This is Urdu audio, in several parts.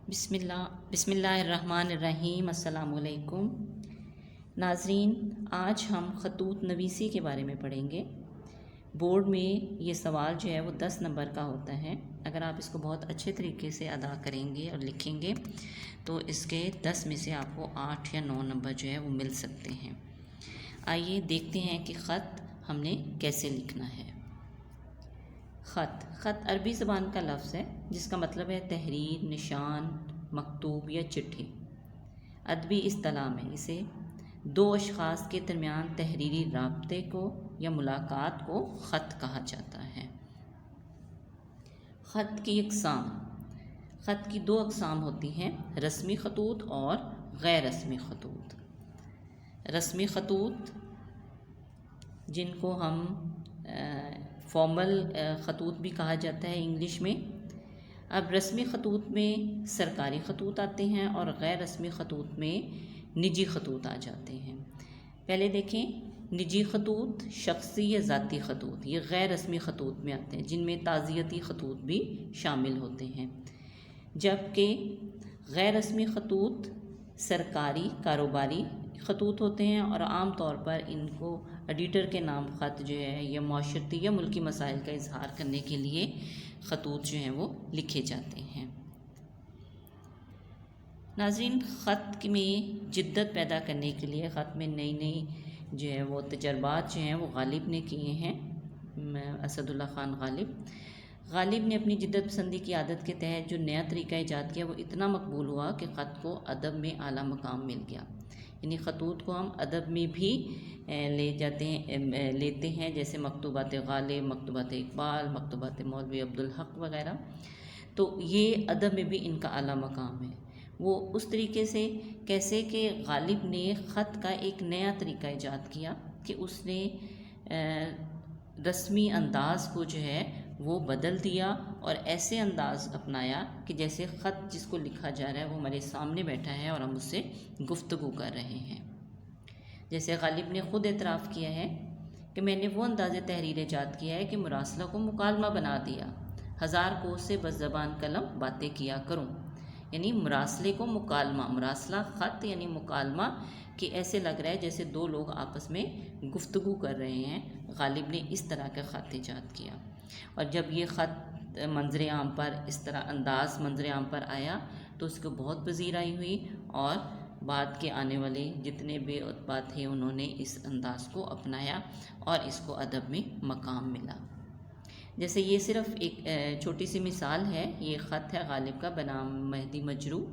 بسم اللہ الرحمن الرحیم۔ السلام علیکم ناظرین، آج ہم خطوط نویسی کے بارے میں پڑھیں گے۔ بورڈ میں یہ سوال جو ہے وہ 10 نمبر کا ہوتا ہے۔ اگر آپ اس کو بہت اچھے طریقے سے ادا کریں گے اور لکھیں گے تو اس کے 10 میں سے آپ کو 8 یا 9 نمبر جو ہے وہ مل سکتے ہیں۔ آئیے دیکھتے ہیں کہ خط ہم نے کیسے لکھنا ہے۔ خط عربی زبان کا لفظ ہے جس کا مطلب ہے تحریر، نشان، مکتوب یا چٹھی۔ ادبی اصطلاح میں اسے دو اشخاص کے درمیان تحریری رابطے کو یا ملاقات کو خط کہا جاتا ہے۔ خط کی اقسام۔ خط کی 2 اقسام ہوتی ہیں، رسمی خطوط اور غیر رسمی خطوط۔ رسمی خطوط جن کو ہم فارمل خطوط بھی کہا جاتا ہے انگلش میں۔ اب رسمی خطوط میں سرکاری خطوط آتے ہیں اور غیر رسمی خطوط میں نجی خطوط آ جاتے ہیں۔ پہلے دیکھیں، نجی خطوط شخصی یا ذاتی خطوط یہ غیر رسمی خطوط میں آتے ہیں، جن میں تعزیتی خطوط بھی شامل ہوتے ہیں، جبکہ غیر رسمی خطوط سرکاری کاروباری خطوط ہوتے ہیں اور عام طور پر ان کو ایڈیٹر کے نام خط جو ہے یا معاشرتی یا ملکی مسائل کا اظہار کرنے کے لیے خطوط جو ہیں وہ لکھے جاتے ہیں۔ ناظرین، خط میں جدت پیدا کرنے کے لیے خط میں نئی جو ہے وہ تجربات جو ہیں وہ غالب نے کیے ہیں۔ اسد اللہ خان غالب نے اپنی جدت پسندی کی عادت کے تحت جو نیا طریقہ ایجاد کیا وہ اتنا مقبول ہوا کہ خط کو ادب میں اعلیٰ مقام مل گیا۔ یعنی خطوط کو ہم ادب میں بھی لیتے ہیں، جیسے مکتوبات غالب، مکتوبات اقبال، مکتوبات مولوی عبدالحق وغیرہ۔ تو یہ ادب میں بھی ان کا اعلیٰ مقام ہے۔ وہ اس طریقے سے کیسے کہ غالب نے خط کا ایک نیا طریقہ ایجاد کیا کہ اس نے رسمی انداز کو جو ہے وہ بدل دیا اور ایسے انداز اپنایا کہ جیسے خط جس کو لکھا جا رہا ہے وہ ہمارے سامنے بیٹھا ہے اور ہم اس سے گفتگو کر رہے ہیں۔ جیسے غالب نے خود اعتراف کیا ہے کہ میں نے وہ انداز تحریر ایجاد کیا ہے کہ مراسلہ کو مکالمہ بنا دیا، 1000 کوس سے بس زبان قلم باتیں کیا کروں۔ یعنی مراسلے کو مکالمہ، مراسلہ خط یعنی مکالمہ، کہ ایسے لگ رہا ہے جیسے 2 لوگ آپس میں گفتگو کر رہے ہیں۔ غالب نے اس طرح کا خط ایجاد کیا، اور جب یہ خط منظر عام پر اس طرح انداز منظر عام پر آیا تو اس کو بہت پذیرائی ہوئی، اور بعد کے آنے والے جتنے بے ادبا تھے انہوں نے اس انداز کو اپنایا اور اس کو ادب میں مقام ملا۔ جیسے یہ صرف ایک چھوٹی سی مثال ہے، یہ خط ہے غالب کا بنام مہدی مجروح۔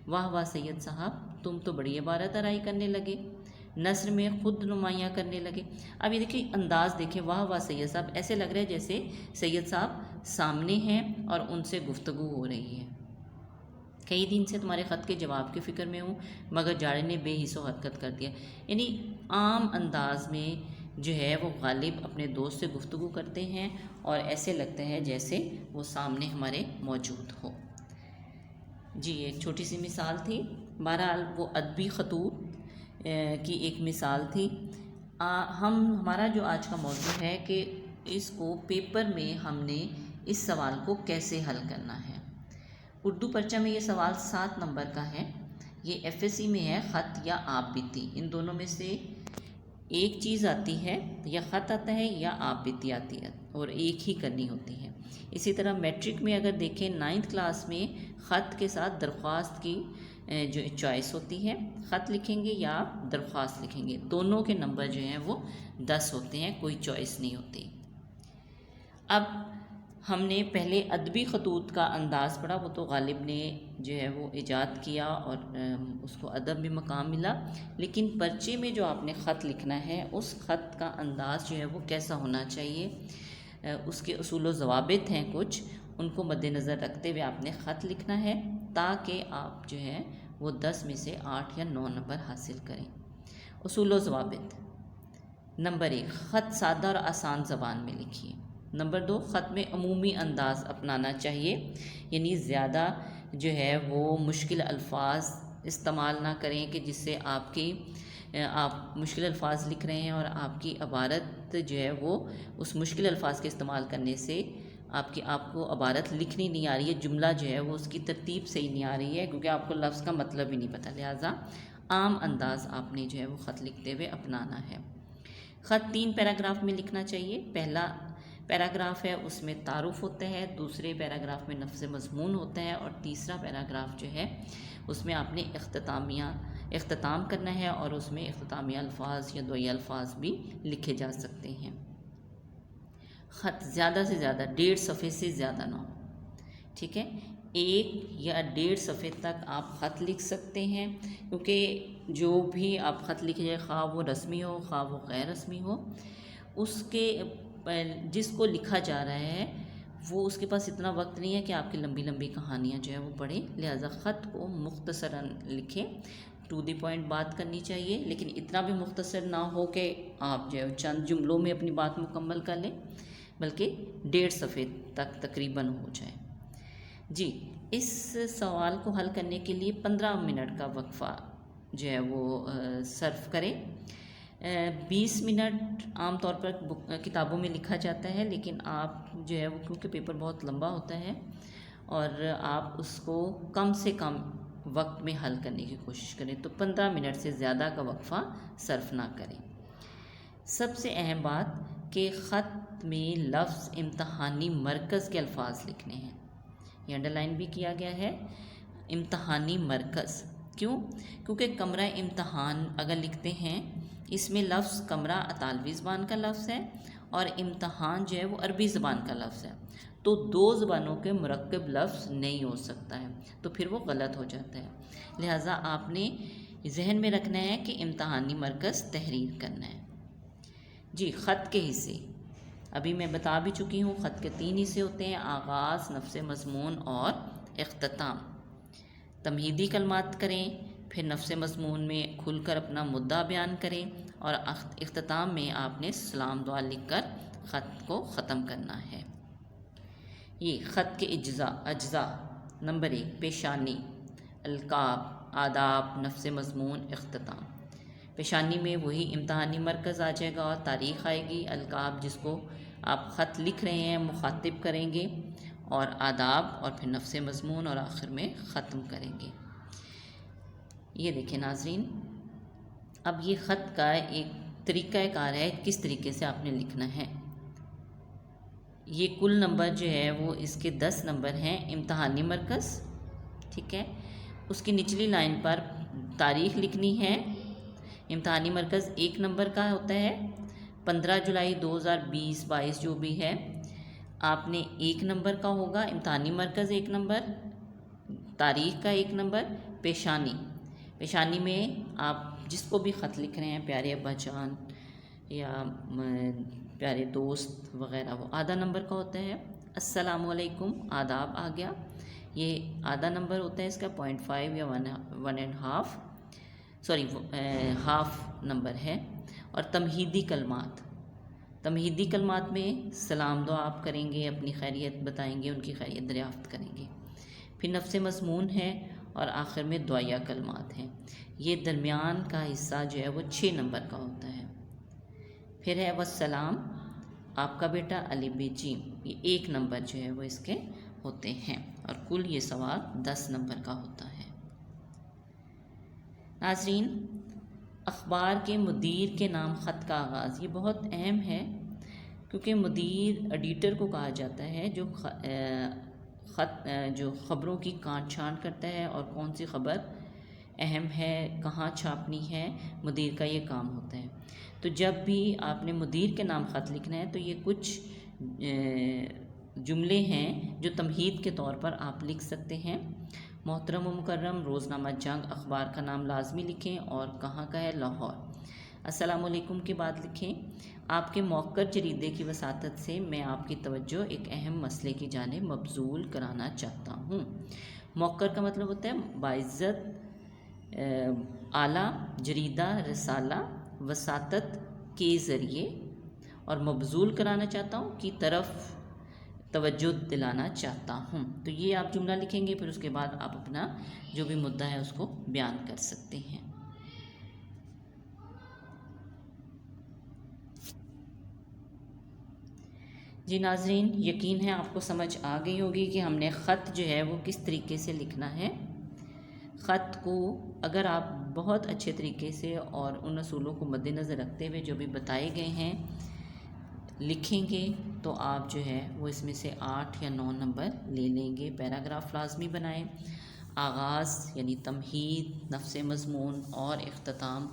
واہ واہ سید صاحب، تم تو بڑی عبارت آرائی کرنے لگے، نثر میں خود نمایاں کرنے لگے۔ اب یہ دیکھیں انداز دیکھیں، واہ واہ سید صاحب، ایسے لگ رہا ہے جیسے سید صاحب سامنے ہیں اور ان سے گفتگو ہو رہی ہے۔ کئی دن سے تمہارے خط کے جواب کی فکر میں ہوں، مگر جاڑے نے بے حس و حرکت کر دیا۔ یعنی عام انداز میں جو ہے وہ غالب اپنے دوست سے گفتگو کرتے ہیں اور ایسے لگتا ہے جیسے وہ سامنے ہمارے موجود ہو۔ جی ایک چھوٹی سی مثال تھی، بہرحال وہ ادبی خطوط کی ایک مثال تھی۔ ہمارا جو آج کا موضوع ہے کہ اس کو پیپر میں ہم نے اس سوال کو کیسے حل کرنا ہے۔ اردو پرچہ میں یہ سوال 7 نمبر کا ہے۔ یہ ایف ایس سی میں ہے، خط یا آپ بیتی، ان دونوں میں سے ایک چیز آتی ہے، یا خط آتا ہے یا آپ بیتی آتی ہے، اور ایک ہی کرنی ہوتی ہے۔ اسی طرح میٹرک میں اگر دیکھیں 9th کلاس میں خط کے ساتھ درخواست کی جو چوائس ہوتی ہے، خط لکھیں گے یا درخواست لکھیں گے، دونوں کے نمبر جو ہیں وہ 10 ہوتے ہیں، کوئی چوائس نہیں ہوتی۔ اب ہم نے پہلے ادبی خطوط کا انداز پڑھا، وہ تو غالب نے جو ہے وہ ایجاد کیا اور اس کو ادب میں مقام ملا، لیکن پرچے میں جو آپ نے خط لکھنا ہے اس خط کا انداز جو ہے وہ کیسا ہونا چاہیے، اس کے اصول و ضوابط ہیں کچھ، ان کو مد نظر رکھتے ہوئے آپ نے خط لکھنا ہے تاکہ آپ جو ہے وہ 10 میں سے 8 یا 9 نمبر حاصل کریں۔ اصول و ضوابط: نمبر 1، خط سادہ اور آسان زبان میں لکھیے۔ نمبر 2، خط میں عمومی انداز اپنانا چاہیے، یعنی زیادہ جو ہے وہ مشکل الفاظ استعمال نہ کریں کہ جس سے آپ مشکل الفاظ لکھ رہے ہیں اور آپ کی عبارت جو ہے وہ اس مشکل الفاظ کے استعمال کرنے سے آپ کو عبارت لکھنی نہیں آ رہی ہے، جملہ جو ہے وہ اس کی ترتیب صحیح نہیں آ رہی ہے، کیونکہ آپ کو لفظ کا مطلب ہی نہیں پتہ، لہٰذا عام انداز آپ نے جو ہے وہ خط لکھتے ہوئے اپنانا ہے۔ خط 3 پیراگراف میں لکھنا چاہیے۔ پہلا پیراگراف ہے اس میں تعارف ہوتا ہے، دوسرے پیراگراف میں نفس مضمون ہوتا ہے، اور تیسرا پیراگراف جو ہے اس میں آپ نے اختتام کرنا ہے، اور اس میں اختتامیہ الفاظ یا دعائیہ الفاظ بھی لکھے جا سکتے ہیں۔ خط زیادہ سے زیادہ 1.5 صفحے سے زیادہ نہ ہو، ٹھیک ہے، 1 یا 1.5 صفحے تک آپ خط لکھ سکتے ہیں، کیونکہ جو بھی آپ خط لکھے جائے، خواہ وہ رسمی ہو خواہ وہ غیر رسمی ہو، اس کے جس کو لکھا جا رہا ہے وہ اس کے پاس اتنا وقت نہیں ہے کہ آپ کی لمبی لمبی کہانیاں جو ہے وہ پڑھیں، لہٰذا خط کو مختصراً لکھیں، ٹو دی پوائنٹ بات کرنی چاہیے، لیکن اتنا بھی مختصر نہ ہو کہ آپ جو ہے چند جملوں میں اپنی بات مکمل کر لیں، بلکہ 1.5 صفحے تک تقریباً ہو جائے۔ جی، اس سوال کو حل کرنے کے لیے 15 منٹ کا وقفہ جو ہے وہ صرف کریں۔ 20 منٹ عام طور پر کتابوں میں لکھا جاتا ہے، لیکن آپ جو ہے وہ کیونکہ پیپر بہت لمبا ہوتا ہے اور آپ اس کو کم سے کم وقت میں حل کرنے کی کوشش کریں، تو 15 منٹ سے زیادہ کا وقفہ صرف نہ کریں۔ سب سے اہم بات کہ خط میں لفظ امتحانی مرکز کے الفاظ لکھنے ہیں، یہ انڈر لائن بھی کیا گیا ہے، امتحانی مرکز۔ کیوں؟ کیونکہ کمرہ امتحان اگر لکھتے ہیں، اس میں لفظ کمرہ اطالوی زبان کا لفظ ہے اور امتحان جو ہے وہ عربی زبان کا لفظ ہے، تو 2 زبانوں کے مرکب لفظ نہیں ہو سکتا ہے، تو پھر وہ غلط ہو جاتا ہے، لہٰذا آپ نے ذہن میں رکھنا ہے کہ امتحانی مرکز تحریر کرنا ہے۔ جی، خط کے حصے ابھی میں بتا بھی چکی ہوں، خط کے 3 حصے ہوتے ہیں: آغاز، نفس مضمون اور اختتام۔ تمہیدی کلمات کریں، پھر نفس مضمون میں کھل کر اپنا مدعا بیان کریں، اور اختتام میں آپ نے سلام دعا لکھ کر خط کو ختم کرنا ہے۔ یہ خط کے اجزاء: نمبر 1، پیشانی، القاب، آداب، نفس مضمون، اختتام۔ پیشانی میں وہی امتحانی مرکز آ جائے گا اور تاریخ آئے گی، القاب جس کو آپ خط لکھ رہے ہیں مخاطب کریں گے، اور آداب، اور پھر نفس مضمون، اور آخر میں ختم کریں گے۔ یہ دیکھیں ناظرین، اب یہ خط کا ایک طریقہ کار ہے کس طریقے سے آپ نے لکھنا ہے۔ یہ کل نمبر جو ہے وہ اس کے 10 نمبر ہیں، امتحانی مرکز، ٹھیک ہے، اس کی نچلی لائن پر تاریخ لکھنی ہے۔ امتحانی مرکز 1 نمبر کا ہوتا ہے، 15 جولائی 2020-22 جو بھی ہے، آپ نے 1 نمبر کا ہوگا، امتحانی مرکز 1 نمبر، تاریخ کا 1 نمبر، پیشانی میں آپ جس کو بھی خط لکھ رہے ہیں، پیارے ابا جان یا پیارے دوست وغیرہ، وہ آدھا نمبر کا ہوتا ہے۔ السلام علیکم، آداب آ گیا، یہ آدھا نمبر ہوتا ہے اس کا، 0.5 یا 1.5 ہاف نمبر ہے۔ اور تمہیدی کلمات میں سلام دعا آپ کریں گے، اپنی خیریت بتائیں گے، ان کی خیریت دریافت کریں گے۔ پھر نفس مضمون ہے، اور آخر میں دعائیہ کلمات ہیں۔ یہ درمیان کا حصہ جو ہے وہ 6 نمبر کا ہوتا ہے۔ پھر ہے والسلام، آپ کا بیٹا الف ب ج، یہ 1 نمبر جو ہے وہ اس کے ہوتے ہیں، اور کل یہ سوال 10 نمبر کا ہوتا ہے۔ ناظرین، اخبار کے مدیر کے نام خط کا آغاز، یہ بہت اہم ہے، کیونکہ مدیر ایڈیٹر کو کہا جاتا ہے جو خبروں کی کانٹ چھانٹ کرتا ہے، اور کون سی خبر اہم ہے، کہاں چھاپنی ہے، مدیر کا یہ کام ہوتا ہے۔ تو جب بھی آپ نے مدیر کے نام خط لکھنا ہے تو یہ کچھ جملے ہیں جو تمہید کے طور پر آپ لکھ سکتے ہیں۔ محترم و مکرم، روزنامہ جنگ اخبار کا نام لازمی لکھیں، اور کہاں کا ہے، لاہور۔ السلام علیکم کے بعد لکھیں، آپ کے موقر جریدے کی وساطت سے میں آپ کی توجہ ایک اہم مسئلے کی جانب مبذول کرانا چاہتا ہوں۔ موقر کا مطلب ہوتا ہے باعزت اعلیٰ جریدہ رسالہ وساطت کے ذریعے، اور مبذول کرانا چاہتا ہوں کی طرف توجہ دلانا چاہتا ہوں۔ تو یہ آپ جملہ لکھیں گے، پھر اس کے بعد آپ اپنا جو بھی مدعا ہے اس کو بیان کر سکتے ہیں۔ جی ناظرین، یقین ہے آپ کو سمجھ آ گئی ہوگی کہ ہم نے خط جو ہے وہ کس طریقے سے لکھنا ہے۔ خط کو اگر آپ بہت اچھے طریقے سے اور ان اصولوں کو مد نظر رکھتے ہوئے جو بھی بتائے گئے ہیں لکھیں گے تو آپ جو ہے وہ اس میں سے 8 یا 9 نمبر لے لیں گے۔ پیراگراف لازمی بنائیں۔ آغاز یعنی تمہید، نفس مضمون اور اختتام